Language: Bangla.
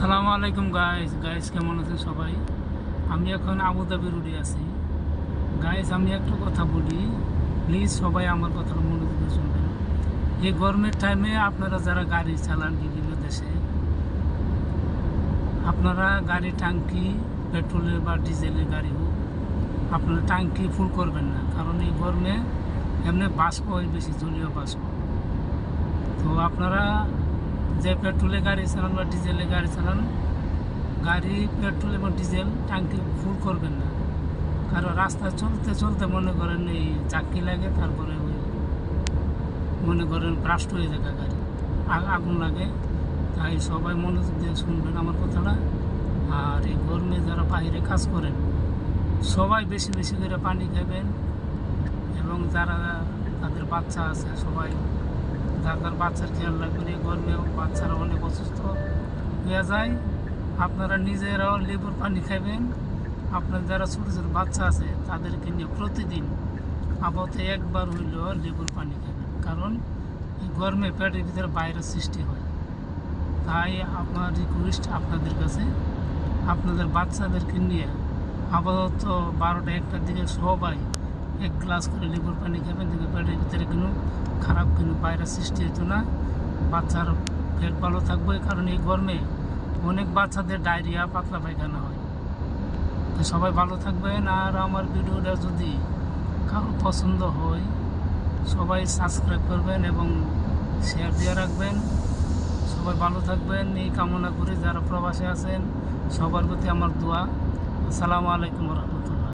আসসালামু আলাইকুম গাইস কেমন আছেন সবাই। আমি এখন আবুধাবি রোডে আছি। গাইস আমি একটা কথা বলি, প্লিজ সবাই আমার কথা মনোযোগ দিয়ে শুনবেন। এই গরমের টাইমে আপনারা যারা গাড়ি চালান বিভিন্ন দেশে, আপনারা গাড়ি টাঙ্কি পেট্রোলের বা ডিজেলের গাড়ি হোক, আপনারা টাঙ্কি ফুল করবেন না, কারণ এই গরমে এমনি বাষ্প হয় বেশি, জলীয় বাষ্প। তো আপনারা যে পেট্রোলের গাড়ি চালান বা ডিজেলের গাড়ি চালান, গাড়ি পেট্রোল এবং ডিজেল ট্যাঙ্কি ফুল করবেন না। কারণ রাস্তায় চলতে চলতে মনে করেন এই চাকি লাগে, তারপরে ওই মনে করেন ব্রাস্ট হয়ে যায় গাড়ি, আগুন লাগে। তাই সবাই মনোযোগ দিয়ে শুনবেন আমার কথাটা। আর এই গরমে যারা বাইরে কাজ করেন সবাই বেশি বেশি করে পানি খাবেন, এবং যারা তাদের বাচ্চা আছে সবাই যার বাচ্চার খেয়াল রাখবেন। এই গরমে বাচ্চারা অনেক অসুস্থ হয়ে যায়। আপনারা নিজেরাও লেবুর পানি খাবেন। আপনার যারা ছোটো ছোটো বাচ্চা আছে তাদেরকে নিয়ে প্রতিদিন আপাতত একবার হইলেও লেবুর পানি খাবেন, কারণ এই গরমে পেটের ভিতরে ভাইরাস সৃষ্টি হয়। তাই আপনার রিকোয়েস্ট আপনাদের কাছে, আপনাদের বাচ্চাদেরকে নিয়ে আপাতত 12টা-1টার দিকে সবাই এক গ্লাস করে লেবুর পানি খাবেন, দেখবে পেটের ভিতরে কোনো খারাপ কোনো ভাইরাস সৃষ্টি হতো না, বাচ্চার পেট ভালো থাকবে। কারণ এই গরমে অনেক বাচ্চাদের ডায়রিয়া, পাতলা পায়খানা হয়। তো সবাই ভালো থাকবেন। আর আমার ভিডিওটা যদি কারো পছন্দ হয় সবাই সাবস্ক্রাইব করবেন এবং শেয়ার দিয়ে রাখবেন। সবাই ভালো থাকবেন এই কামনা করি। যারা প্রবাসে আছেন সবার প্রতি আমার দোয়া। আসসালামু আলাইকুম রহমতুল্লাহ।